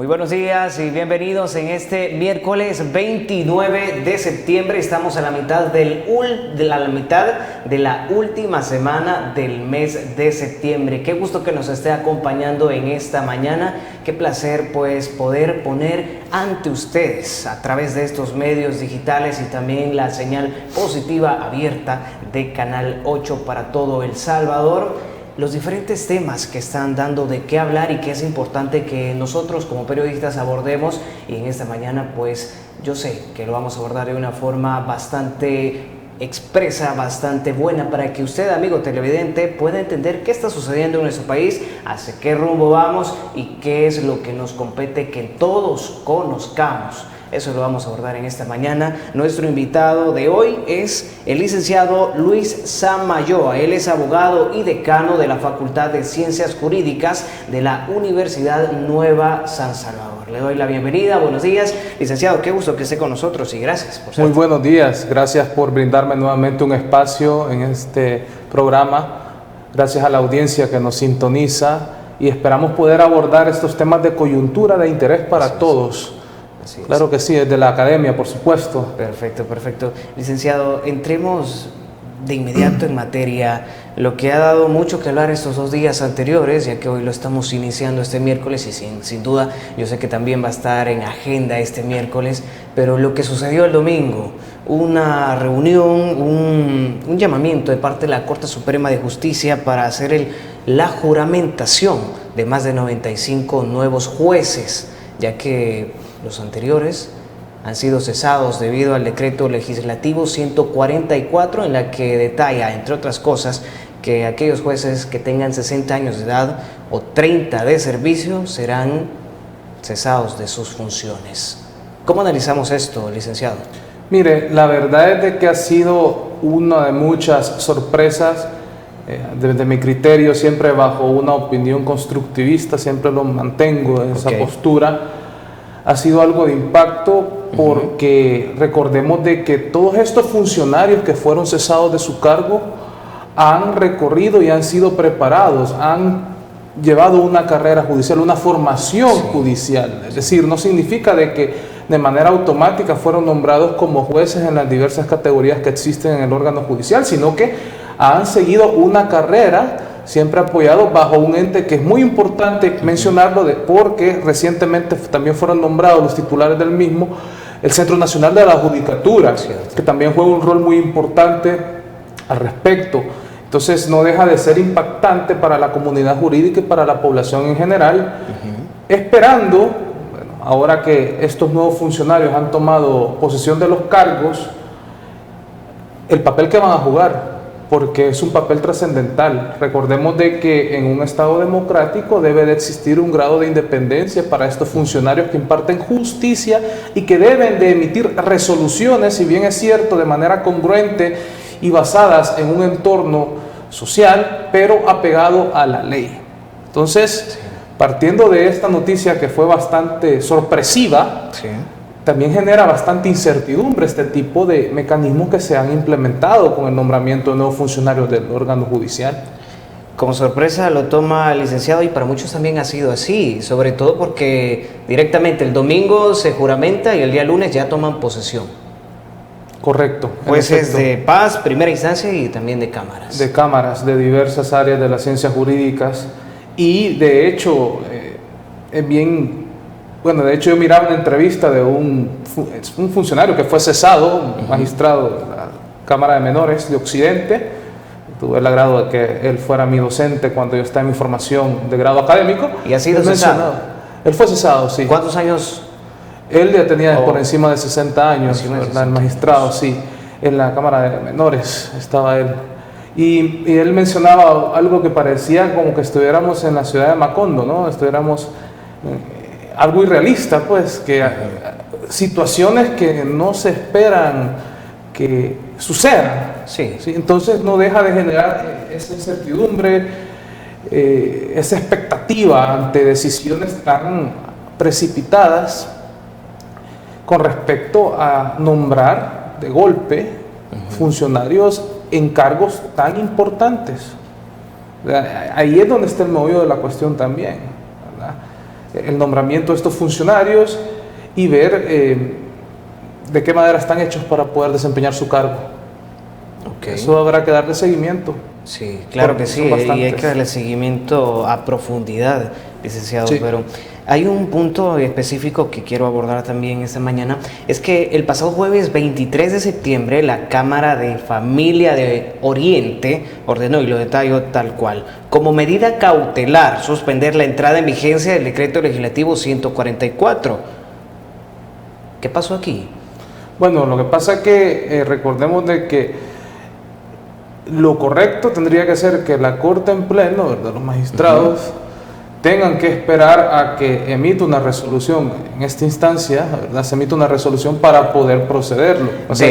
buenos días y bienvenidos en este miércoles 29 de septiembre. Estamos a la mitad de la última semana del mes de septiembre. Qué gusto que nos esté acompañando en esta mañana. Qué placer pues poder poner ante ustedes a través de estos medios digitales y también la señal positiva abierta de Canal 8 para todo El Salvador, los diferentes temas que están dando de qué hablar y que es importante que nosotros como periodistas abordemos. Y en esta mañana pues yo sé que lo vamos a abordar de una forma bastante expresa, bastante buena, para que usted, amigo televidente, pueda entender qué está sucediendo en nuestro país, hacia qué rumbo vamos y qué es lo que nos compete que todos conozcamos. Eso lo vamos a abordar en esta mañana. Nuestro invitado de hoy es el licenciado Luis Samayoa. Él es abogado y decano de la Facultad de Ciencias Jurídicas de la Universidad Nueva San Salvador. Le doy la bienvenida. Buenos días, licenciado. Qué gusto que esté con nosotros y gracias por ser. Muy buenos días. Gracias por brindarme nuevamente un espacio en este programa. Gracias a la audiencia que nos sintoniza y esperamos poder abordar estos temas de coyuntura de interés para todos. Claro que sí, desde la academia, por supuesto. Perfecto, perfecto. Licenciado, entremos de inmediato en materia. Lo que ha dado mucho que hablar estos 2 días anteriores, ya que hoy lo estamos iniciando este miércoles y sin duda yo sé que también va a estar en agenda este miércoles, pero lo que sucedió el domingo, una reunión, un llamamiento de parte de la Corte Suprema de Justicia para hacer la juramentación de más de 95 nuevos jueces, ya que los anteriores han sido cesados debido al decreto legislativo 144, en la que detalla, entre otras cosas, que aquellos jueces que tengan 60 años de edad o 30 de servicio serán cesados de sus funciones. ¿Cómo analizamos esto, licenciado? Mire, la verdad es de que ha sido una de muchas sorpresas. Desde mi criterio, siempre bajo una opinión constructivista, siempre lo mantengo en esa postura. Ha sido algo de impacto porque recordemos de que todos estos funcionarios que fueron cesados de su cargo han recorrido y han sido preparados, han llevado una carrera judicial, una formación judicial. Es decir, no significa de que de manera automática fueron nombrados como jueces en las diversas categorías que existen en el órgano judicial, sino que han seguido una carrera siempre apoyado bajo un ente que es muy importante mencionarlo porque recientemente también fueron nombrados los titulares del mismo, el Centro Nacional de la Judicatura, que también juega un rol muy importante al respecto. Entonces no deja de ser impactante para la comunidad jurídica y para la población en general, esperando, bueno, ahora que estos nuevos funcionarios han tomado posesión de los cargos, el papel que van a jugar, porque es un papel trascendental. Recordemos de que en un Estado democrático debe de existir un grado de independencia para estos funcionarios que imparten justicia y que deben de emitir resoluciones, si bien es cierto, de manera congruente y basadas en un entorno social, pero apegado a la ley. Entonces, partiendo de esta noticia que fue bastante sorpresiva, también genera bastante incertidumbre este tipo de mecanismos que se han implementado con el nombramiento de nuevos funcionarios del órgano judicial. Como sorpresa lo toma el licenciado y para muchos también ha sido así, sobre todo porque directamente el domingo se juramenta y el día lunes ya toman posesión. Correcto. Jueces de paz, primera instancia y también de cámaras. De cámaras, de diversas áreas de las ciencias jurídicas y de hecho es bien... Bueno, de hecho yo miraba una entrevista de un funcionario que fue cesado, un magistrado de la Cámara de Menores de Occidente. Tuve el agrado de que él fuera mi docente cuando yo estaba en mi formación de grado académico. ¿Y ha sido cesado? Él fue cesado, sí. ¿Cuántos años? Él ya tenía por encima de 60 años, ¿verdad? El magistrado, sí. En la Cámara de Menores estaba él. Y él mencionaba algo que parecía como que estuviéramos en la ciudad de Macondo, ¿no? Estuviéramos... algo irrealista, pues, que situaciones que no se esperan que sucedan. Sí. Entonces no deja de generar esa incertidumbre, esa expectativa ante decisiones tan precipitadas con respecto a nombrar de golpe funcionarios en cargos tan importantes. Ahí es donde está el meollo de la cuestión también, ¿verdad? el nombramiento de estos funcionarios y ver de qué manera están hechos para poder desempeñar su cargo. Okay. Eso habrá que darle seguimiento. Sí, claro que sí, y hay que darle seguimiento a profundidad, licenciado, sí. Pero hay un punto específico que quiero abordar también esta mañana, es que el pasado jueves 23 de septiembre la Cámara de Familia de Oriente ordenó, y lo detallo tal cual, como medida cautelar, suspender la entrada en vigencia del decreto legislativo 144. ¿Qué pasó aquí? Bueno, lo que pasa es que recordemos de que lo correcto tendría que ser que la Corte en pleno, ¿verdad?, los magistrados, tengan que esperar a que emita una resolución. En esta instancia, ¿verdad?, se emite una resolución para poder procederlo. O sea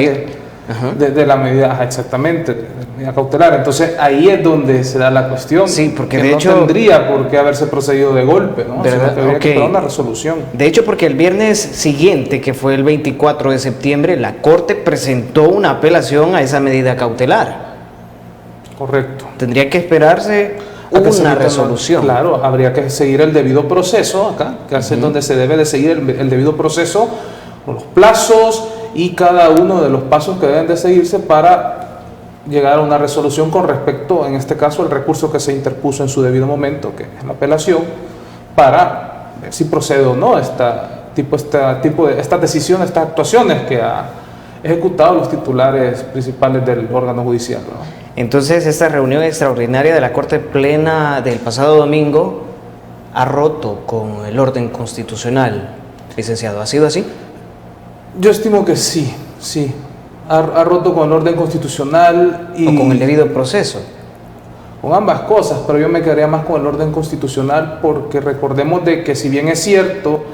de la medida, exactamente, de la medida cautelar. Entonces ahí es donde se da la cuestión. Sí, porque que de no hecho tendría por qué haberse procedido de golpe, ¿no? ¿Verdad? Sino que habría que esperar una resolución. De hecho, porque el viernes siguiente, que fue el 24 de septiembre, la Corte presentó una apelación a esa medida cautelar. Correcto. Tendría que esperarse una resolución. Claro, habría que seguir el debido proceso acá, que es donde se debe de seguir el debido proceso, con los plazos y cada uno de los pasos que deben de seguirse para llegar a una resolución con respecto, en este caso, al recurso que se interpuso en su debido momento, que es la apelación, para ver si procede o no estas decisiones, estas actuaciones que ha ejecutado los titulares principales del órgano judicial, ¿no? Entonces, esta reunión extraordinaria de la Corte Plena del pasado domingo ha roto con el orden constitucional, licenciado. ¿Ha sido así? Yo estimo que sí. Ha roto con el orden constitucional y... ¿O con el debido proceso? Con ambas cosas, pero yo me quedaría más con el orden constitucional porque recordemos de que si bien es cierto,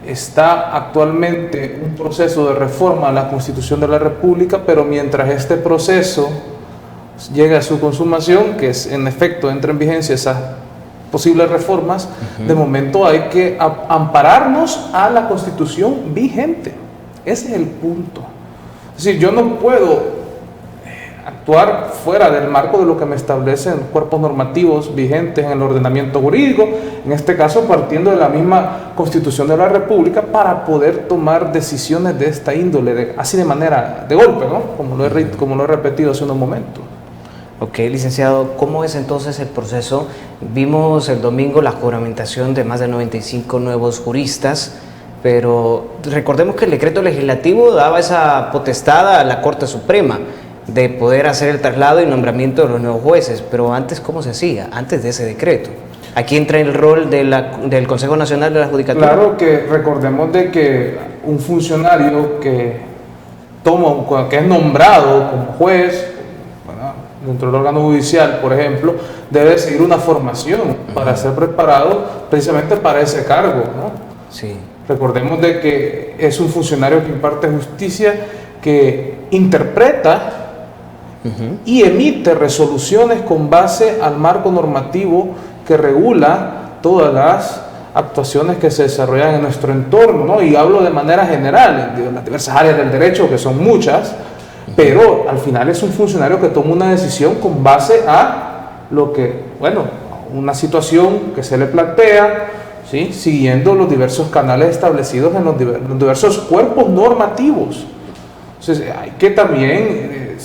está actualmente un proceso de reforma a la Constitución de la República, pero mientras este proceso llegue a su consumación, que es en efecto entra en vigencia esas posibles reformas, de momento hay que ampararnos a la Constitución vigente. Ese es el punto. Es decir, yo no puedo actuar fuera del marco de lo que me establecen los cuerpos normativos vigentes en el ordenamiento jurídico, en este caso partiendo de la misma Constitución de la República, para poder tomar decisiones de esta índole, así de manera de golpe, ¿no? Como lo he repetido hace unos momentos. Ok, licenciado, ¿cómo es entonces el proceso? Vimos el domingo la juramentación de más de 95 nuevos juristas, pero recordemos que el decreto legislativo daba esa potestad a la Corte Suprema de poder hacer el traslado y nombramiento de los nuevos jueces, pero antes, ¿cómo se hacía? Antes de ese decreto. Aquí entra el rol del Consejo Nacional de la Judicatura. Claro, que recordemos de que un funcionario que es nombrado como juez, dentro del órgano judicial, por ejemplo, debe seguir una formación para ser preparado precisamente para ese cargo, ¿no? Sí. Recordemos de que es un funcionario que imparte justicia, que interpreta y emite resoluciones con base al marco normativo que regula todas las actuaciones que se desarrollan en nuestro entorno, ¿no? Y hablo de manera general, de las diversas áreas del derecho, que son muchas, pero al final es un funcionario que toma una decisión con base a lo que, una situación que se le plantea, ¿sí?, siguiendo los diversos canales establecidos en los diversos cuerpos normativos. Entonces hay que también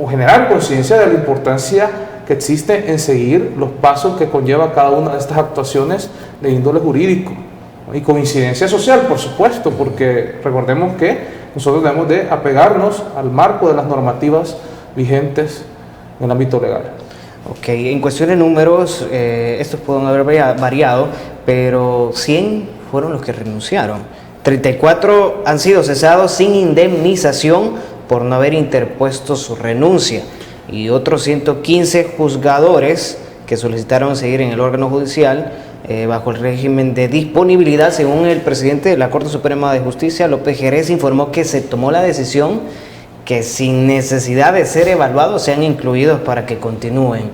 generar conciencia de la importancia que existe en seguir los pasos que conlleva cada una de estas actuaciones de índole jurídico, ¿no? Y con incidencia social, por supuesto, porque recordemos que nosotros debemos de apegarnos al marco de las normativas vigentes en el ámbito legal. Ok, en cuestión de números, estos pueden haber variado, pero 100 fueron los que renunciaron. 34 han sido cesados sin indemnización por no haber interpuesto su renuncia, y otros 115 juzgadores que solicitaron seguir en el órgano judicial bajo el régimen de disponibilidad. Según el presidente de la Corte Suprema de Justicia, López Jerez, informó que se tomó la decisión que sin necesidad de ser evaluados sean incluidos para que continúen.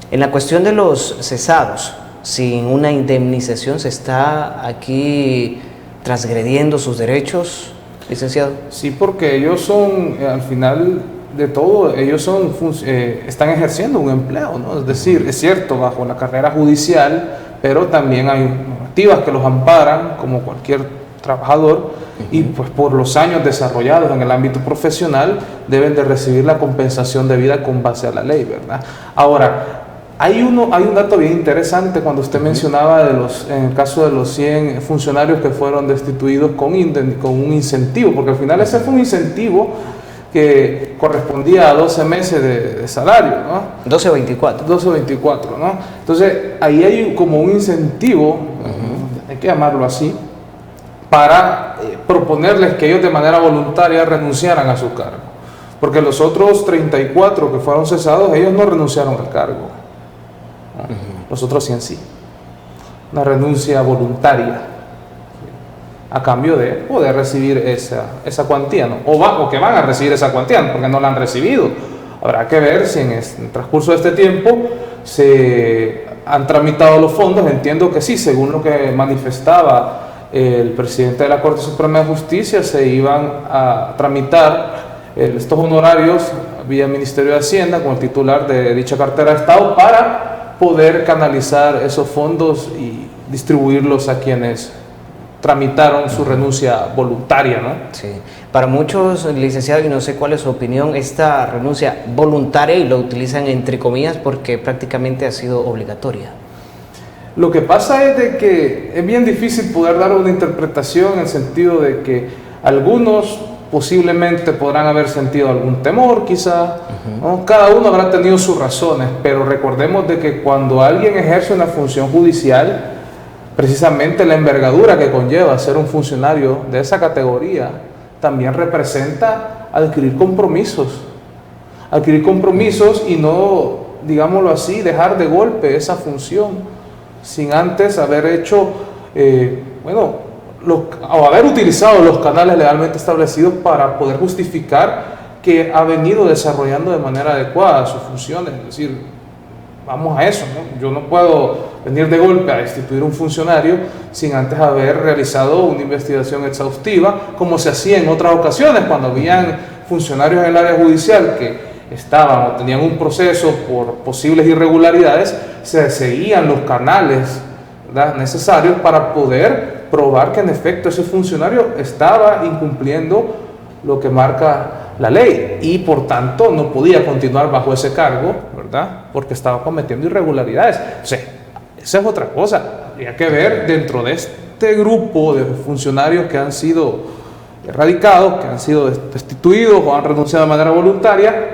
En la cuestión de los cesados, sin una indemnización, ¿se está aquí transgrediendo sus derechos, licenciado? Sí, porque ellos son, al final de todo, ellos están ejerciendo un empleo, ¿no? Es decir, es cierto, bajo la carrera judicial, pero también hay normativas que los amparan como cualquier trabajador y pues por los años desarrollados en el ámbito profesional deben de recibir la compensación debida con base a la ley, ¿verdad? Ahora, hay un dato bien interesante cuando usted mencionaba en el caso de los 100 funcionarios que fueron destituidos con un incentivo, porque al final ese fue un incentivo que correspondía a 12 meses de salario, ¿no? 12 o 24. 12 o 24, ¿no? Entonces, ahí hay como un incentivo, hay que llamarlo así, para proponerles que ellos de manera voluntaria renunciaran a su cargo. Porque los otros 34 que fueron cesados, ellos no renunciaron al cargo. Los otros 100 sí. Una renuncia voluntaria a cambio de poder recibir esa cuantía, ¿no? O que van a recibir esa cuantía, porque no la han recibido. Habrá que ver si en el transcurso de este tiempo se han tramitado los fondos. Entiendo que sí, según lo que manifestaba el presidente de la Corte Suprema de Justicia, se iban a tramitar estos honorarios vía Ministerio de Hacienda con el titular de dicha cartera de Estado para poder canalizar esos fondos y distribuirlos a quienes tramitaron su renuncia voluntaria, ¿no? Sí. Para muchos, licenciado, y no sé cuál es su opinión, esta renuncia voluntaria, y lo utilizan entre comillas porque prácticamente ha sido obligatoria. Lo que pasa es de que es bien difícil poder dar una interpretación en el sentido de que algunos posiblemente podrán haber sentido algún temor quizá, ¿no? Cada uno habrá tenido sus razones, pero recordemos de que cuando alguien ejerce una función judicial, precisamente la envergadura que conlleva ser un funcionario de esa categoría también representa adquirir compromisos y no, digámoslo así, dejar de golpe esa función sin antes haber hecho, o haber utilizado los canales legalmente establecidos para poder justificar que ha venido desarrollando de manera adecuada sus funciones. Es decir, vamos a eso, ¿no? Yo no puedo venir de golpe a destituir un funcionario sin antes haber realizado una investigación exhaustiva, como se hacía en otras ocasiones cuando habían funcionarios en el área judicial que estaban o tenían un proceso por posibles irregularidades. Se seguían los canales, ¿verdad?, necesarios para poder probar que en efecto ese funcionario estaba incumpliendo lo que marca la ley y por tanto no podía continuar bajo ese cargo, ¿verdad?, porque estaba cometiendo irregularidades. O sea, esa es otra cosa. Habría que ver dentro de este grupo de funcionarios que han sido erradicados, que han sido destituidos o han renunciado de manera voluntaria.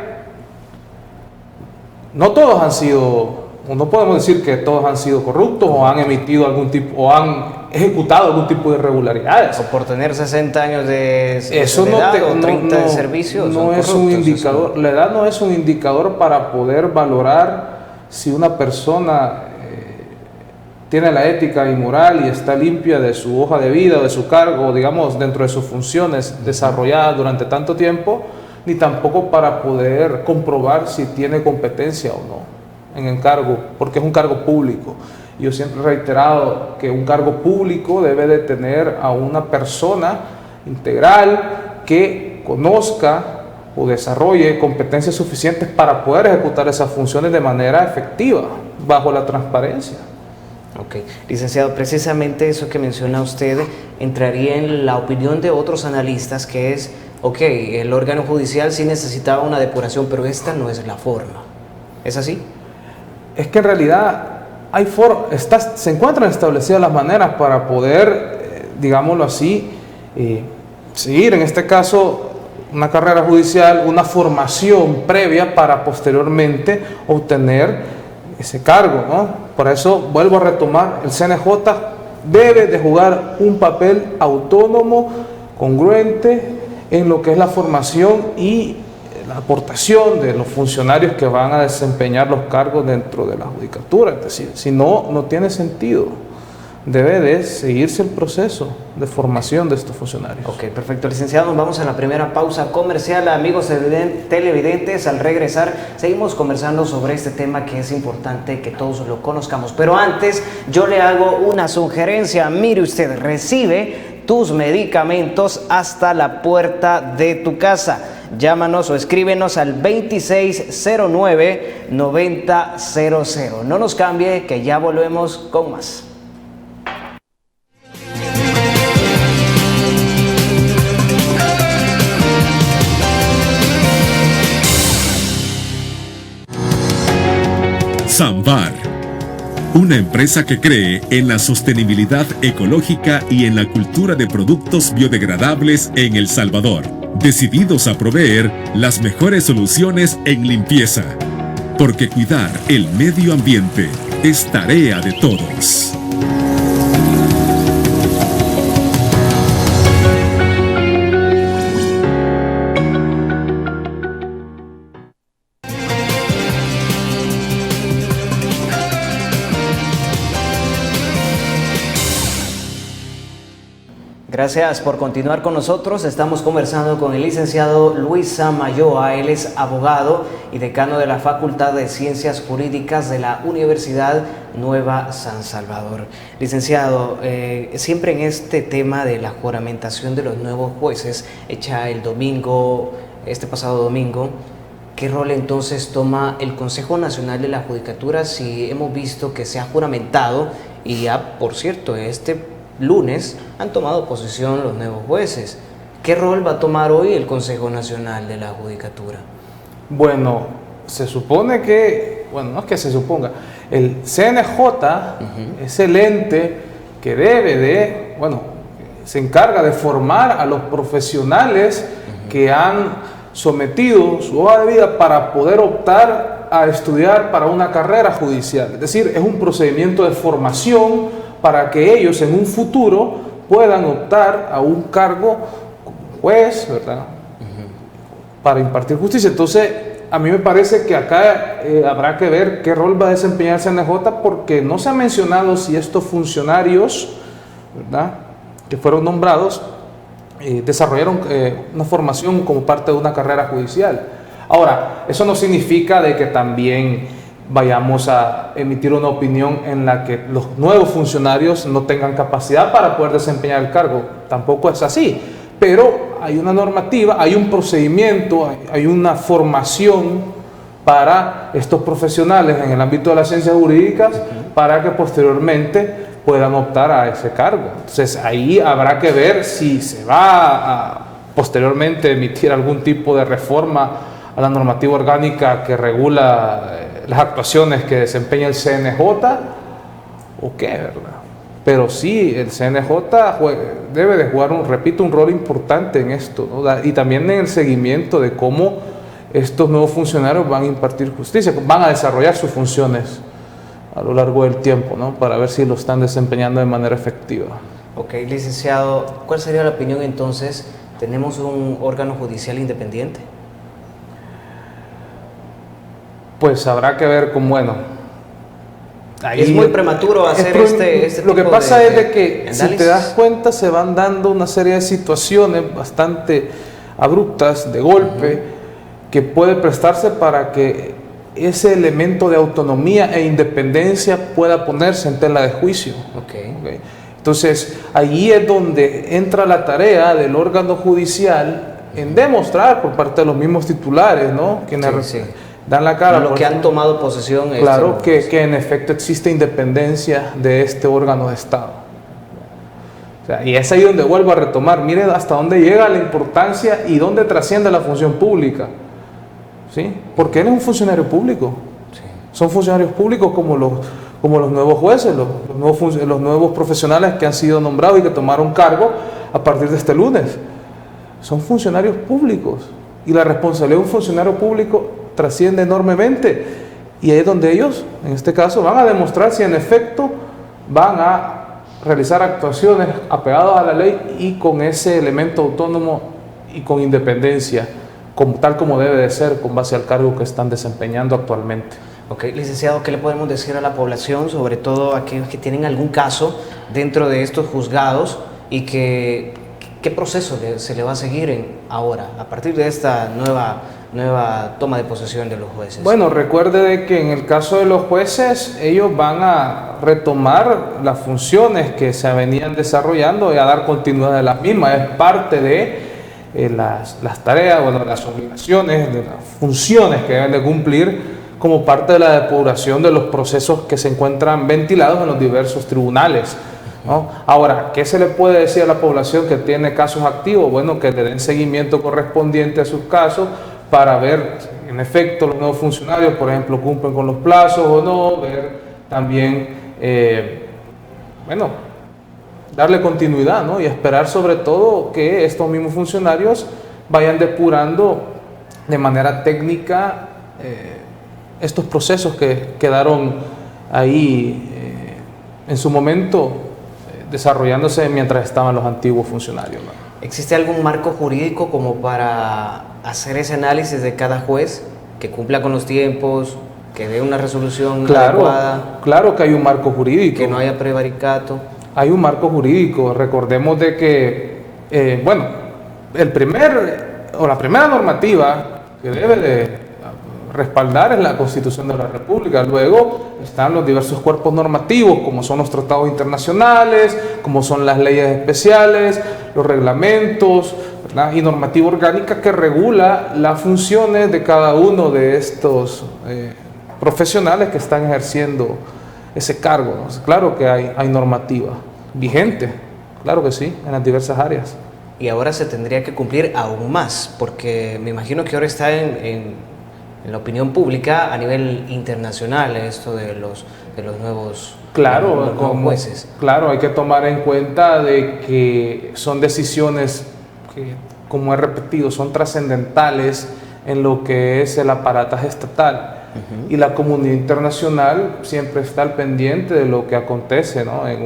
No todos han sido, no podemos decir que todos han sido corruptos o han emitido algún tipo, o han ejecutado algún tipo de irregularidades. O por tener 60 años de edad o 30 de servicio. No es un indicador, la edad no es un indicador para poder valorar si una persona tiene la ética y moral y está limpia de su hoja de vida o de su cargo, digamos, dentro de sus funciones desarrolladas durante tanto tiempo, ni tampoco para poder comprobar si tiene competencia o no en el cargo, porque es un cargo público. Yo siempre he reiterado que un cargo público debe de tener a una persona integral que conozca o desarrolle competencias suficientes para poder ejecutar esas funciones de manera efectiva, bajo la transparencia. Ok, licenciado, precisamente eso que menciona usted entraría en la opinión de otros analistas, que es, ok, el órgano judicial sí necesitaba una depuración, pero esta no es la forma. ¿Es así? Es que en realidad se encuentran establecidas las maneras para poder, digámoslo así, seguir en este caso una carrera judicial, una formación previa para posteriormente obtener ese cargo, ¿no? Por eso vuelvo a retomar, el CNJ debe de jugar un papel autónomo, congruente en lo que es la formación y la aportación de los funcionarios que van a desempeñar los cargos dentro de la judicatura. Es decir, si no, no tiene sentido. Debe de seguirse el proceso de formación de estos funcionarios. Ok, perfecto, licenciado. Nos vamos a la primera pausa comercial. Amigos televidentes, al regresar seguimos conversando sobre este tema que es importante que todos lo conozcamos. Pero antes, yo le hago una sugerencia. Mire usted, recibe tus medicamentos hasta la puerta de tu casa. Llámanos o escríbenos al 2609-9000. No nos cambie, que ya volvemos con más. Sambar, una empresa que cree en la sostenibilidad ecológica y en la cultura de productos biodegradables en El Salvador, decididos a proveer las mejores soluciones en limpieza, porque cuidar el medio ambiente es tarea de todos. Gracias por continuar con nosotros. Estamos conversando con el licenciado Luis Samayoa. Él es abogado y decano de la Facultad de Ciencias Jurídicas de la Universidad Nueva San Salvador. Licenciado, siempre en este tema de la juramentación de los nuevos jueces, hecha el domingo, este pasado domingo, ¿qué rol entonces toma el Consejo Nacional de la Judicatura si hemos visto que se ha juramentado y ya, por cierto, este lunes han tomado posesión los nuevos jueces? ¿Qué rol va a tomar hoy el Consejo Nacional de la Judicatura? Bueno, se supone que, bueno, no es que se suponga, el CNJ es el ente que debe de, bueno, se encarga de formar a los profesionales que han sometido su hoja de vida para poder optar a estudiar para una carrera judicial. Es decir, es un procedimiento de formación para que ellos en un futuro puedan optar a un cargo como juez, ¿verdad? Para impartir justicia. Entonces, a mí me parece que acá habrá que ver qué rol va a desempeñar el CNJ, porque no se ha mencionado si estos funcionarios, ¿verdad?, que fueron nombrados, desarrollaron una formación como parte de una carrera judicial. Ahora, eso no significa de que también vayamos a emitir una opinión en la que los nuevos funcionarios no tengan capacidad para poder desempeñar el cargo. Tampoco es así, pero hay una normativa, hay un procedimiento, hay una formación para estos profesionales en el ámbito de las ciencias jurídicas para que posteriormente puedan optar a ese cargo. Entonces ahí habrá que ver si se va a posteriormente emitir algún tipo de reforma a la normativa orgánica que regula las actuaciones que desempeña el CNJ o qué, ¿verdad? Pero sí, el CNJ debe de jugar, repito, un rol importante en esto, ¿no? Y también en el seguimiento de cómo estos nuevos funcionarios van a impartir justicia, van a desarrollar sus funciones a lo largo del tiempo, ¿no?, para ver si lo están desempeñando de manera efectiva. Ok, licenciado, ¿cuál sería la opinión entonces? ¿Tenemos un órgano judicial independiente? Pues habrá que ver con, bueno, ahí es muy prematuro hacer este lo que pasa es de que, análisis. si te das cuenta, se van dando una serie de situaciones bastante abruptas, de golpe, que puede prestarse para que ese elemento de autonomía e independencia pueda ponerse en tela de juicio. Okay. Entonces, allí es donde entra la tarea del órgano judicial en demostrar por parte de los mismos titulares, ¿no?, quienes dan la cara. Lo que han tomado posesión. Claro, que en efecto existe independencia de este órgano de Estado. O sea, y es ahí donde vuelvo a retomar, miren hasta dónde llega la importancia y dónde trasciende la función pública. ¿Sí? Porque él es un funcionario público. Sí. Son funcionarios públicos como los nuevos jueces, los nuevos profesionales que han sido nombrados y que tomaron cargo a partir de este lunes. Son funcionarios públicos. Y la responsabilidad de un funcionario público trasciende enormemente, y ahí es donde ellos, en este caso, van a demostrar si en efecto van a realizar actuaciones apegadas a la ley y con ese elemento autónomo y con independencia, tal como debe de ser, con base al cargo que están desempeñando actualmente. Ok, licenciado, ¿qué le podemos decir a la población, sobre todo a aquellos que tienen algún caso dentro de estos juzgados y qué proceso se le va a seguir ahora, a partir de esta nueva toma de posesión de los jueces? Bueno, recuerde de que en el caso de los jueces, ellos van a retomar las funciones que se venían desarrollando y a dar continuidad a las mismas. Es parte de las tareas, bueno, las obligaciones, de las funciones que deben de cumplir como parte de la depuración de los procesos que se encuentran ventilados en los diversos tribunales, ¿no? Ahora, ¿qué se le puede decir a la población que tiene casos activos? Bueno, que le den seguimiento correspondiente a sus casos para ver, en efecto, los nuevos funcionarios, por ejemplo, cumplen con los plazos o no, ver también, darle continuidad, ¿no? Y esperar sobre todo que estos mismos funcionarios vayan depurando de manera técnica estos procesos que quedaron ahí en su momento desarrollándose mientras estaban los antiguos funcionarios, ¿no? ¿Existe algún marco jurídico como para hacer ese análisis de cada juez que cumpla con los tiempos, que dé una resolución adecuada? Claro que hay un marco jurídico. Que no haya prevaricato. Hay un marco jurídico. Recordemos de que, la primera normativa que debe de respaldar es la Constitución de la República. Luego están los diversos cuerpos normativos, como son los tratados internacionales, como son las leyes especiales, los reglamentos, ¿verdad? Y normativa orgánica que regula las funciones de cada uno de estos profesionales que están ejerciendo ese cargo, ¿no? Claro que hay normativa vigente, claro que sí, en las diversas áreas. Y ahora se tendría que cumplir aún más, porque me imagino que ahora está en la opinión pública a nivel internacional esto de los nuevos, jueces. Claro, hay que tomar en cuenta de que son decisiones que, como he repetido, son trascendentales en lo que es el aparataje estatal. Y la comunidad internacional siempre está al pendiente de lo que acontece, ¿no? En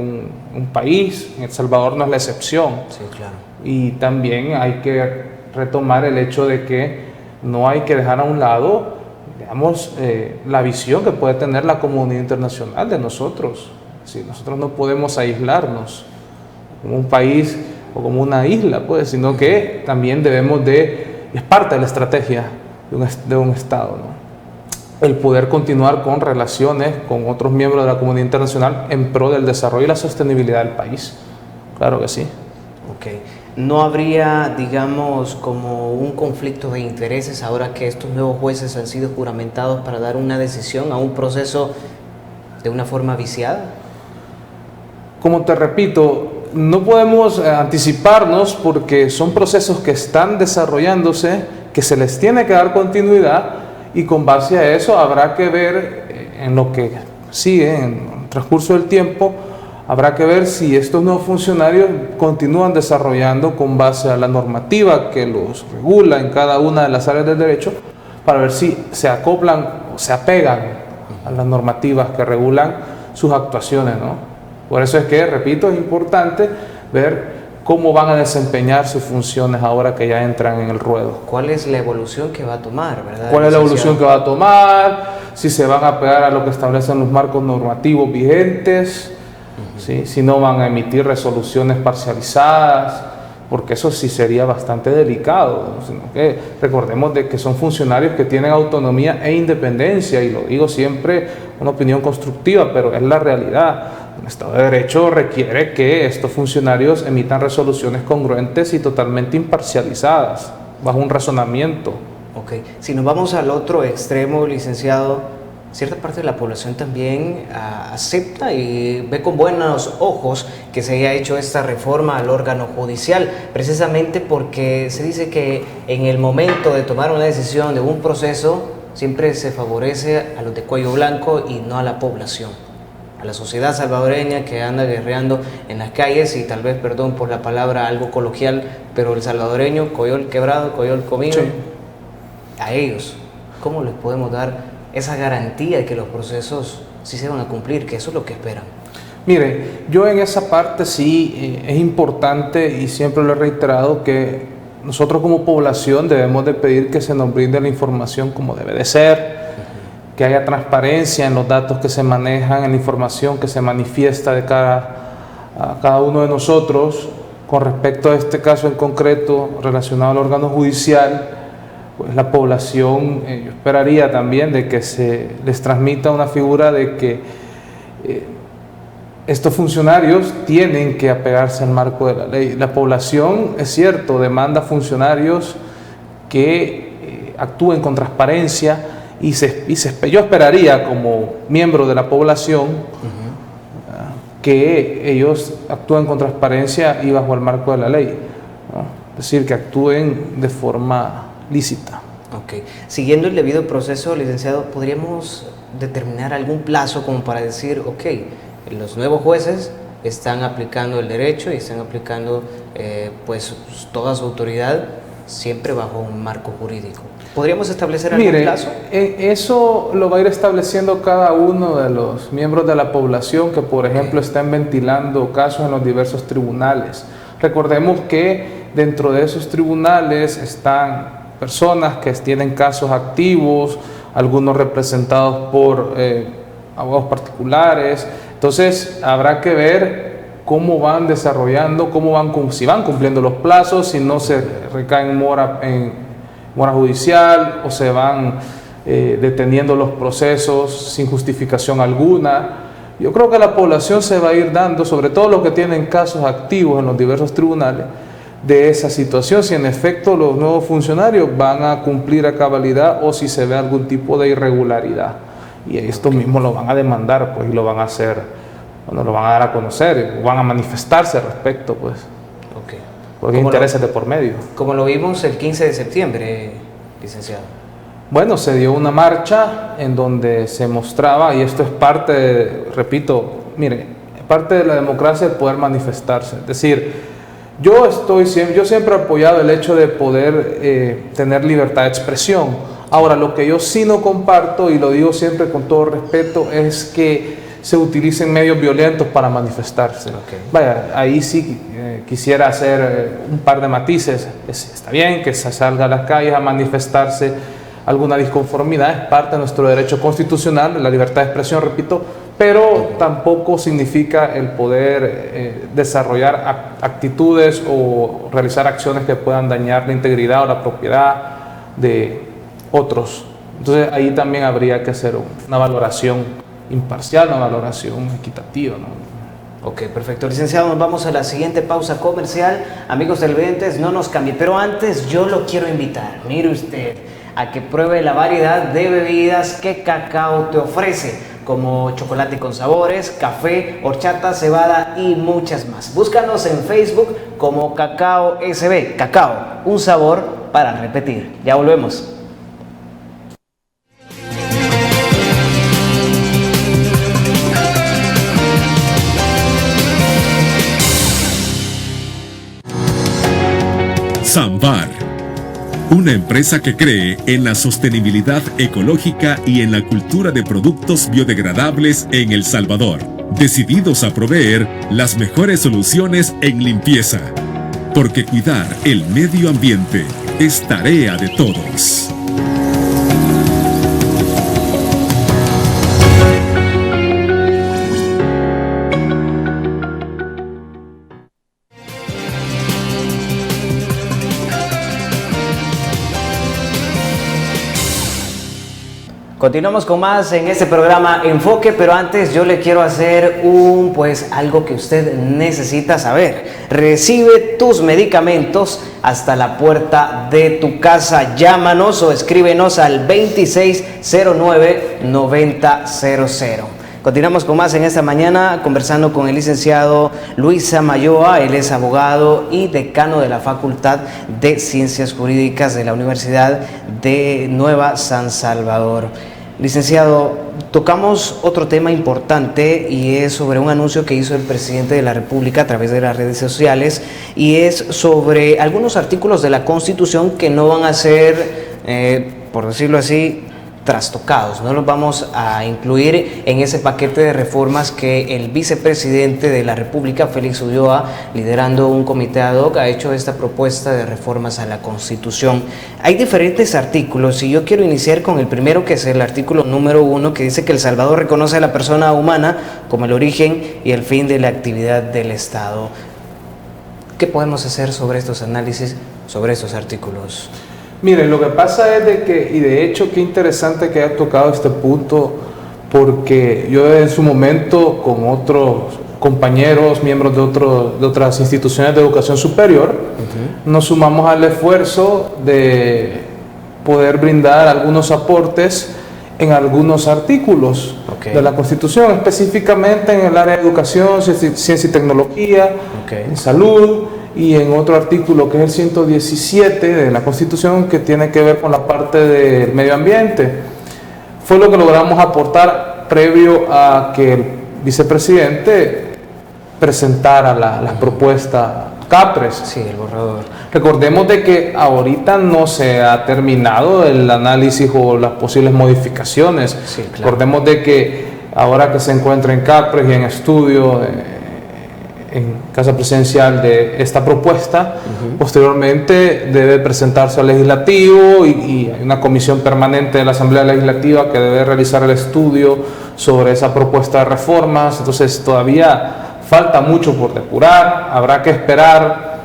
un país. En El Salvador no es la excepción. Sí, claro. Y también hay que retomar el hecho de que no hay que dejar a un lado, digamos, la visión que puede tener la comunidad internacional de nosotros. Sí, nosotros no podemos aislarnos como un país o como una isla, pues, sino que también debemos es parte de la estrategia de un Estado, ¿no? El poder continuar con relaciones con otros miembros de la comunidad internacional en pro del desarrollo y la sostenibilidad del país. Claro que sí. Ok. ¿No habría, digamos, como un conflicto de intereses ahora que estos nuevos jueces han sido juramentados para dar una decisión a un proceso de una forma viciada? Como te repito, no podemos anticiparnos porque son procesos que están desarrollándose, que se les tiene que dar continuidad y con base a eso habrá que ver en lo que sigue, en el transcurso del tiempo, habrá que ver si estos nuevos funcionarios continúan desarrollando con base a la normativa que los regula en cada una de las áreas del derecho, para ver si se acoplan o se apegan a las normativas que regulan sus actuaciones, ¿no? Por eso es que, repito, es importante ver cómo van a desempeñar sus funciones ahora que ya entran en el ruedo. ¿Cuál es la evolución que va a tomar, verdad? ¿Cuál es la evolución que va a tomar? Si se van a pegar a lo que establecen los marcos normativos vigentes, ¿sí? Si no van a emitir resoluciones parcializadas, porque eso sí sería bastante delicado, ¿no? Sino que recordemos de que son funcionarios que tienen autonomía e independencia, y lo digo siempre, una opinión constructiva, pero es la realidad. Un Estado de Derecho requiere que estos funcionarios emitan resoluciones congruentes y totalmente imparcializadas, bajo un razonamiento. Ok, si nos vamos al otro extremo, licenciado, cierta parte de la población también acepta y ve con buenos ojos que se haya hecho esta reforma al órgano judicial, precisamente porque se dice que en el momento de tomar una decisión de un proceso siempre se favorece a los de cuello blanco y no a la población, a la sociedad salvadoreña que anda guerreando en las calles y tal vez, perdón por la palabra algo coloquial, pero el salvadoreño, coyol quebrado, coyol comido, sí. A ellos, ¿cómo les podemos dar esa garantía de que los procesos sí se van a cumplir, que eso es lo que esperan? Mire, yo en esa parte sí es importante y siempre lo he reiterado que nosotros como población debemos de pedir que se nos brinde la información como debe de ser, que haya transparencia en los datos que se manejan, en la información que se manifiesta de cara a cada uno de nosotros. Con respecto a este caso en concreto relacionado al órgano judicial, pues la población, yo esperaría también de que se les transmita una figura de que estos funcionarios tienen que apegarse al marco de la ley. La población, es cierto, demanda funcionarios que actúen con transparencia yo esperaría como miembro de la población que ellos actúen con transparencia y bajo el marco de la ley, ¿no? Es decir, que actúen de forma lícita. Ok. Siguiendo el debido proceso, licenciado, ¿podríamos determinar algún plazo como para decir, ok, los nuevos jueces están aplicando el derecho y están aplicando pues toda su autoridad siempre bajo un marco jurídico? ¿Podríamos establecer algún plazo? Eso lo va a ir estableciendo cada uno de los miembros de la población que, por ejemplo, están ventilando casos en los diversos tribunales. Recordemos que dentro de esos tribunales están personas que tienen casos activos, algunos representados por abogados particulares. Entonces habrá que ver cómo van desarrollando, si van cumpliendo los plazos, si no se recae en mora judicial o se van deteniendo los procesos sin justificación alguna. Yo creo que la población se va a ir dando, sobre todo los que tienen casos activos en los diversos tribunales, de esa situación, si en efecto los nuevos funcionarios van a cumplir a cabalidad o si se ve algún tipo de irregularidad. Y estos mismos lo van a demandar, pues, y lo van a hacer, bueno, lo van a dar a conocer, van a manifestarse al respecto, pues. Okay. Porque hay intereses de por medio. Como lo vimos el 15 de septiembre, licenciado. Bueno, se dio una marcha en donde se mostraba, y esto es parte, repito, mire, parte de la democracia el poder manifestarse. Es decir, yo siempre he apoyado el hecho de poder tener libertad de expresión. Ahora, lo que yo sí no comparto, y lo digo siempre con todo respeto, es que se utilicen medios violentos para manifestarse. Okay. Vaya, ahí sí quisiera hacer un par de matices. Está bien que se salga a las calles a manifestarse alguna disconformidad, es parte de nuestro derecho constitucional, la libertad de expresión, repito, pero tampoco significa el poder desarrollar actitudes o realizar acciones que puedan dañar la integridad o la propiedad de otros. Entonces ahí también habría que hacer una valoración imparcial, una valoración equitativa, ¿no? Ok, perfecto. Licenciado, nos vamos a la siguiente pausa comercial. Amigos televidentes, no nos cambie, pero antes yo lo quiero invitar, mire usted, a que pruebe la variedad de bebidas que Cacao te ofrece, como chocolate con sabores, café, horchata, cebada y muchas más. Búscanos en Facebook como Cacao SB. Cacao, un sabor para repetir. Ya volvemos. Sambar, una empresa que cree en la sostenibilidad ecológica y en la cultura de productos biodegradables en El Salvador, decididos a proveer las mejores soluciones en limpieza, porque cuidar el medio ambiente es tarea de todos. Continuamos con más en este programa Enfoque, pero antes yo le quiero hacer algo que usted necesita saber. Recibe tus medicamentos hasta la puerta de tu casa. Llámanos o escríbenos al 2609-9000. Continuamos con más en esta mañana conversando con el licenciado Luis Samayoa. Él es abogado y decano de la Facultad de Ciencias Jurídicas de la Universidad de Nueva San Salvador. Licenciado, tocamos otro tema importante y es sobre un anuncio que hizo el presidente de la República a través de las redes sociales, y es sobre algunos artículos de la Constitución que no van a ser, por decirlo así, trastocados. No los vamos a incluir en ese paquete de reformas que el vicepresidente de la República, Félix Ulloa, liderando un comité ad hoc, ha hecho esta propuesta de reformas a la Constitución. Hay diferentes artículos y yo quiero iniciar con el primero, que es el artículo número 1, que dice que El Salvador reconoce a la persona humana como el origen y el fin de la actividad del Estado. ¿Qué podemos hacer sobre estos análisis, sobre estos artículos? Miren, lo que pasa es de que, y de hecho qué interesante que haya tocado este punto, porque yo en su momento con otros compañeros, miembros de otras instituciones de educación superior, nos sumamos al esfuerzo de poder brindar algunos aportes en algunos artículos de la Constitución, específicamente en el área de educación, ciencia y tecnología, en salud, y en otro artículo que es el 117 de la Constitución, que tiene que ver con la parte del medio ambiente. Fue lo que logramos aportar previo a que el vicepresidente presentara la propuesta CAPRES. Sí, el borrador. Recordemos de que ahorita no se ha terminado el análisis o las posibles modificaciones. Sí, claro. Recordemos de que ahora que se encuentra en CAPRES y en estudio en Casa Presidencial de esta propuesta, posteriormente debe presentarse al Legislativo y hay una comisión permanente de la Asamblea Legislativa que debe realizar el estudio sobre esa propuesta de reformas. Entonces todavía falta mucho por depurar, habrá que esperar,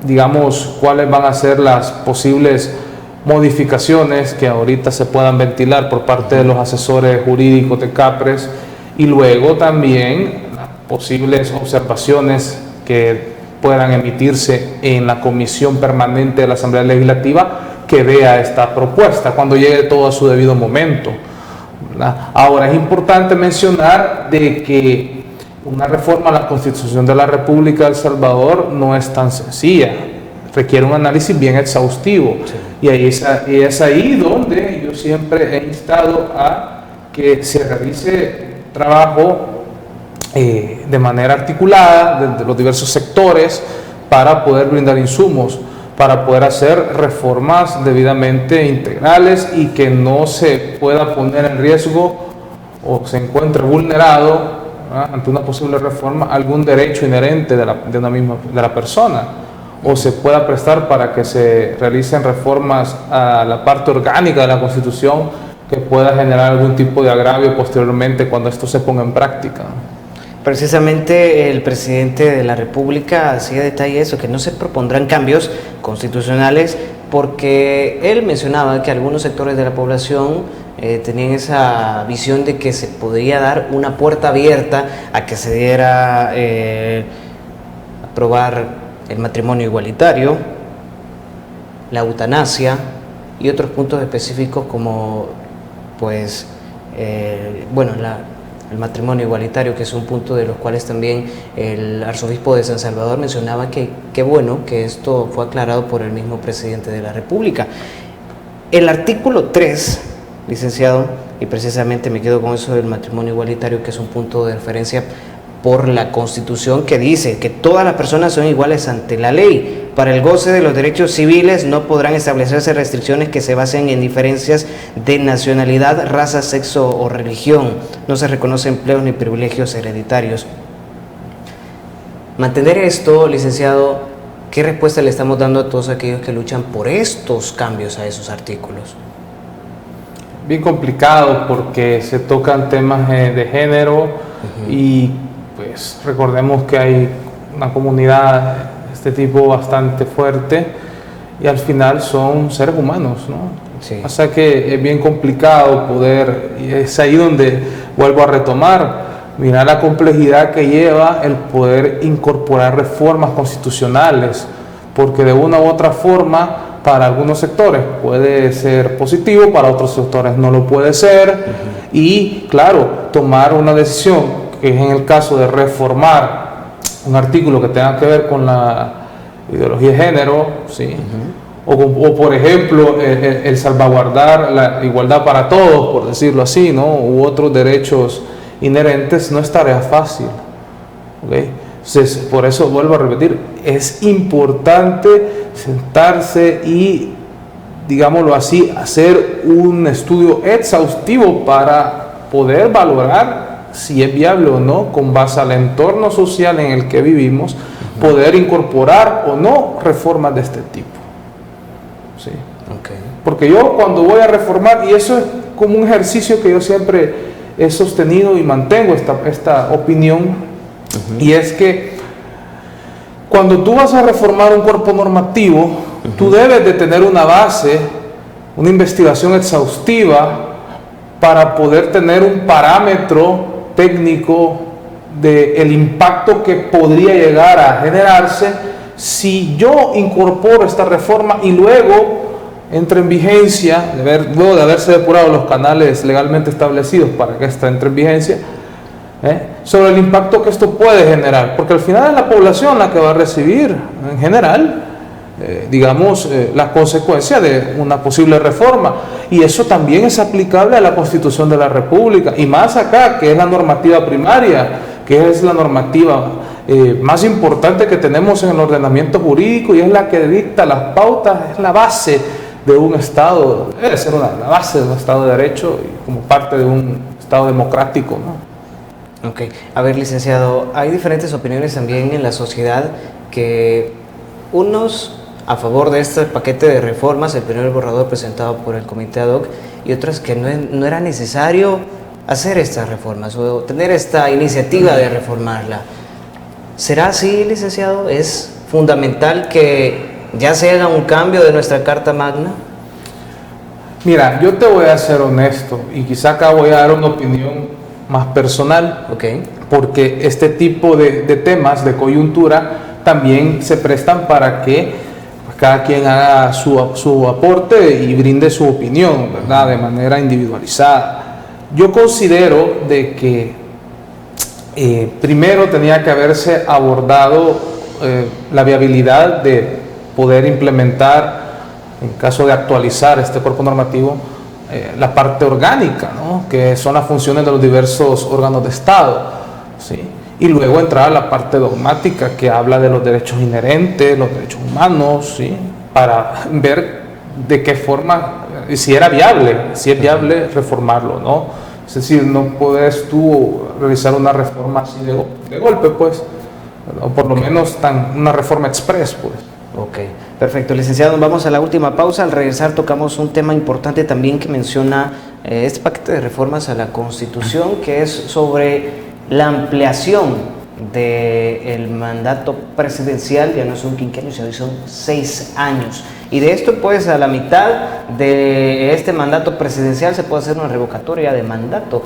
digamos, cuáles van a ser las posibles modificaciones que ahorita se puedan ventilar por parte de los asesores jurídicos de CAPRES, y luego también posibles observaciones que puedan emitirse en la comisión permanente de la Asamblea Legislativa que vea esta propuesta cuando llegue todo a su debido momento, ¿verdad? Ahora, es importante mencionar de que una reforma a la Constitución de la República de El Salvador no es tan sencilla, requiere un análisis bien exhaustivo, y es ahí donde yo siempre he instado a que se realice trabajo de manera articulada desde los diversos sectores para poder brindar insumos, para poder hacer reformas debidamente integrales y que no se pueda poner en riesgo o se encuentre vulnerado, ¿verdad?, ante una posible reforma algún derecho inherente de la persona, o se pueda prestar para que se realicen reformas a la parte orgánica de la Constitución que pueda generar algún tipo de agravio posteriormente cuando esto se ponga en práctica. Precisamente el presidente de la República hacía detalle eso, que no se propondrán cambios constitucionales, porque él mencionaba que algunos sectores de la población tenían esa visión de que se podría dar una puerta abierta a que se diera aprobar el matrimonio igualitario, la eutanasia y otros puntos específicos como pues el matrimonio igualitario, que es un punto de los cuales también el arzobispo de San Salvador mencionaba que qué bueno que esto fue aclarado por el mismo presidente de la República. El artículo 3, licenciado, y precisamente me quedo con eso del matrimonio igualitario, que es un punto de referencia por la Constitución, que dice que todas las personas son iguales ante la ley. Para el goce de los derechos civiles no podrán establecerse restricciones que se basen en diferencias de nacionalidad, raza, sexo o religión. No se reconocen empleos ni privilegios hereditarios. Mantener esto, licenciado, ¿qué respuesta le estamos dando a todos aquellos que luchan por estos cambios a esos artículos? Bien complicado, porque se tocan temas de género y pues recordemos que hay una comunidad de este tipo bastante fuerte y al final son seres humanos, ¿no? Sí. O sea que es bien complicado poder, y es ahí donde vuelvo a retomar, mirar la complejidad que lleva el poder incorporar reformas constitucionales, porque de una u otra forma para algunos sectores puede ser positivo, para otros sectores no lo puede ser, y claro, tomar una decisión que es en el caso de reformar un artículo que tenga que ver con la ideología de género, ¿sí? O por ejemplo el salvaguardar la igualdad para todos, por decirlo así, ¿no?, u otros derechos inherentes, no es tarea fácil, ¿okay? Entonces, por eso vuelvo a repetir, es importante sentarse y, digámoslo así, hacer un estudio exhaustivo para poder valorar si es viable o no, con base al entorno social en el que vivimos, poder incorporar o no reformas de este tipo. ¿Sí? Okay. Porque yo cuando voy a reformar, y eso es como un ejercicio que yo siempre he sostenido y mantengo esta opinión, y es que cuando tú vas a reformar un cuerpo normativo, tú debes de tener una base, una investigación exhaustiva para poder tener un parámetro técnico del impacto que podría llegar a generarse si yo incorporo esta reforma y luego entra en vigencia, luego de haberse depurado los canales legalmente establecidos para que esta entre en vigencia, sobre el impacto que esto puede generar, porque al final es la población la que va a recibir en general, la consecuencia de una posible reforma, y eso también es aplicable a la Constitución de la República, y más acá, que es la normativa primaria, que es la normativa más importante que tenemos en el ordenamiento jurídico, y es la que dicta las pautas, es la base de un Estado, debe ser la base de un Estado de Derecho y como parte de un Estado democrático, ¿no? Ok, a ver, licenciado, hay diferentes opiniones también en la sociedad, que unos a favor de este paquete de reformas, el primer borrador presentado por el comité ad hoc, y otros que no era necesario hacer estas reformas o tener esta iniciativa de reformarla. ¿Será así, licenciado? ¿Es fundamental que ya se haga un cambio de nuestra Carta Magna? Mira, yo te voy a ser honesto y quizá acá voy a dar una opinión más personal, porque este tipo de temas de coyuntura también se prestan para que cada quien haga su aporte y brinde su opinión, ¿verdad?, de manera individualizada. Yo considero de que primero tenía que haberse abordado la viabilidad de poder implementar, en caso de actualizar este cuerpo normativo, la parte orgánica, ¿no?, que son las funciones de los diversos órganos de Estado, ¿sí? Y luego entrar a la parte dogmática, que habla de los derechos inherentes, los derechos humanos, ¿sí?, para ver de qué forma, si era viable, si es viable reformarlo, ¿no? Es decir, no puedes tú realizar una reforma así de golpe, pues, o por lo menos una reforma express, pues. Ok, perfecto. Licenciado, vamos a la última pausa. Al regresar tocamos un tema importante también que menciona este paquete de reformas a la Constitución, que es sobre la ampliación del mandato presidencial. Ya no es un quinquenio, sino son 6 años. Y de esto, pues, a la mitad de este mandato presidencial se puede hacer una revocatoria de mandato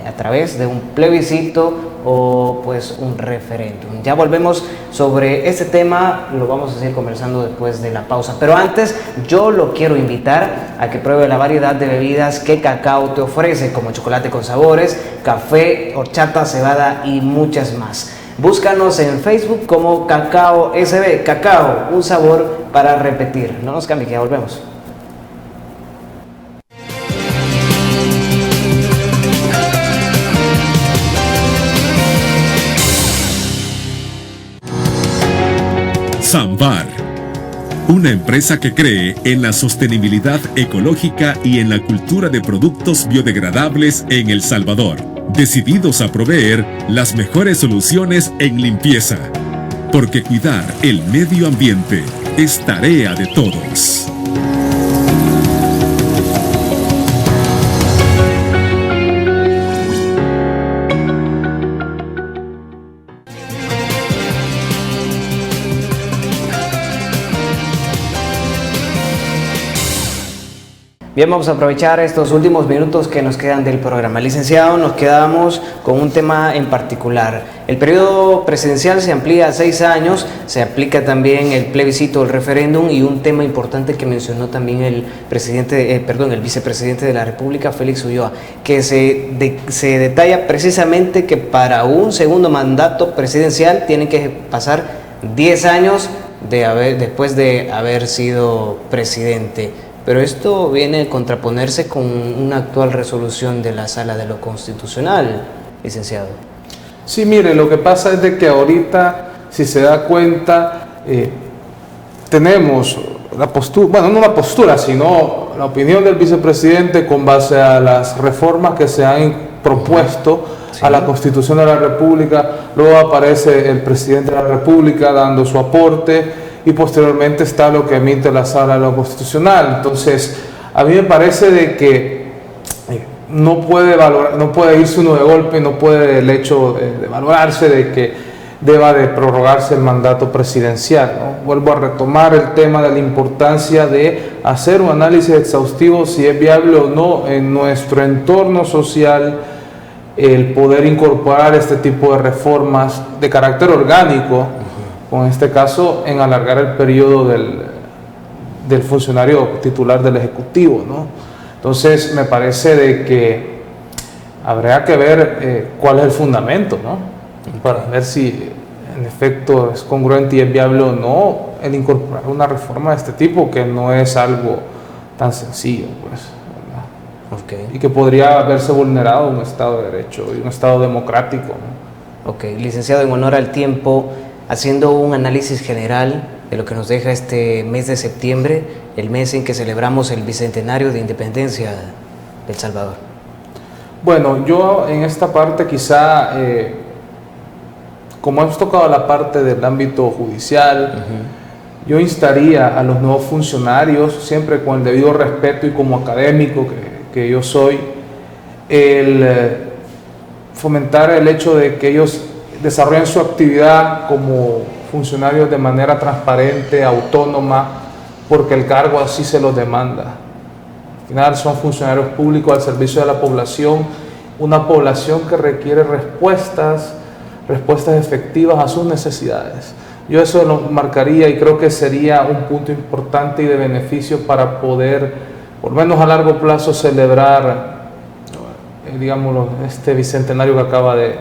a través de un plebiscito o pues un referéndum. Ya volvemos sobre este tema, lo vamos a seguir conversando después de la pausa, pero antes yo lo quiero invitar a que pruebe la variedad de bebidas que Cacao te ofrece, como chocolate con sabores, café, horchata, cebada y muchas más. Búscanos en Facebook como Cacao SB, Cacao, un sabor para repetir. No nos cambie, que ya volvemos. Sambar, una empresa que cree en la sostenibilidad ecológica y en la cultura de productos biodegradables en El Salvador, decididos a proveer las mejores soluciones en limpieza, porque cuidar el medio ambiente es tarea de todos. Bien, vamos a aprovechar estos últimos minutos que nos quedan del programa. Licenciado, nos quedamos con un tema en particular. El periodo presidencial se amplía a 6 años, se aplica también el plebiscito, el referéndum, y un tema importante que mencionó también el vicepresidente de la República, Félix Ulloa, que se detalla precisamente que para un segundo mandato presidencial tiene que pasar 10 años después de haber sido presidente. Pero esto viene a contraponerse con una actual resolución de la Sala de lo Constitucional, licenciado. Sí, mire, lo que pasa es de que ahorita, si se da cuenta, tenemos la postura, bueno, no la postura, sino la opinión del vicepresidente con base a las reformas que se han propuesto a la Constitución de la República. Luego aparece el presidente de la República dando su aporte, y posteriormente está lo que emite la Sala de lo Constitucional. Entonces, a mí me parece de que no puede irse uno de golpe, no puede el hecho de valorarse de que deba de prorrogarse el mandato presidencial, ¿no? Vuelvo a retomar el tema de la importancia de hacer un análisis exhaustivo si es viable o no en nuestro entorno social el poder incorporar este tipo de reformas de carácter orgánico, con este caso en alargar el periodo del funcionario titular del Ejecutivo, ¿no? Entonces me parece de que habría que ver cuál es el fundamento, ¿no? Para ver si en efecto es congruente y es viable o no el incorporar una reforma de este tipo, que no es algo tan sencillo, pues, ¿verdad? Okay. Y que podría haberse vulnerado un Estado de Derecho y un Estado democrático, ¿no? Ok, licenciado, en honor al tiempo, haciendo un análisis general de lo que nos deja este mes de septiembre, el mes en que celebramos el bicentenario de independencia de El Salvador. Bueno, yo en esta parte quizá, como hemos tocado la parte del ámbito judicial, yo instaría a los nuevos funcionarios, siempre con el debido respeto y como académico que yo soy, el fomentar el hecho de que ellos desarrollen su actividad como funcionarios de manera transparente, autónoma, porque el cargo así se los demanda. Al final son funcionarios públicos al servicio de la población, una población que requiere respuestas efectivas a sus necesidades. Yo eso lo marcaría y creo que sería un punto importante y de beneficio para poder, por lo menos a largo plazo, celebrar, digámoslo, este bicentenario que acaba de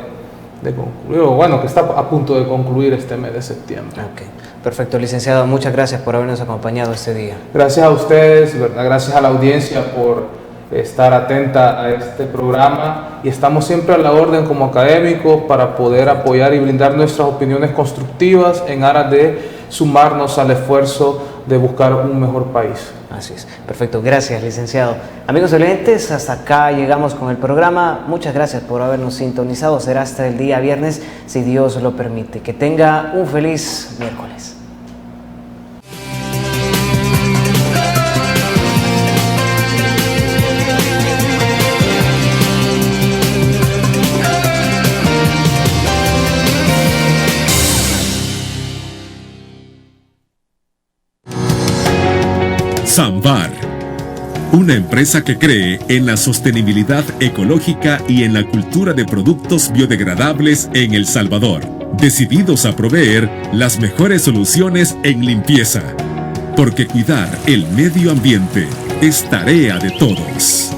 concluir, o bueno, que está a punto de concluir este mes de septiembre. Okay. Perfecto, licenciado, muchas gracias por habernos acompañado este día. Gracias a ustedes, ¿verdad? Gracias a la audiencia por estar atenta a este programa, y estamos siempre a la orden como académicos para poder apoyar y brindar nuestras opiniones constructivas en aras de sumarnos al esfuerzo de buscar un mejor país. Así es, perfecto, gracias, licenciado. Amigos televidentes, hasta acá llegamos con el programa. Muchas gracias por habernos sintonizado. Será hasta el día viernes, si Dios lo permite. Que tenga un feliz miércoles. Samvar, una empresa que cree en la sostenibilidad ecológica y en la cultura de productos biodegradables en El Salvador, decididos a proveer las mejores soluciones en limpieza, porque cuidar el medio ambiente es tarea de todos.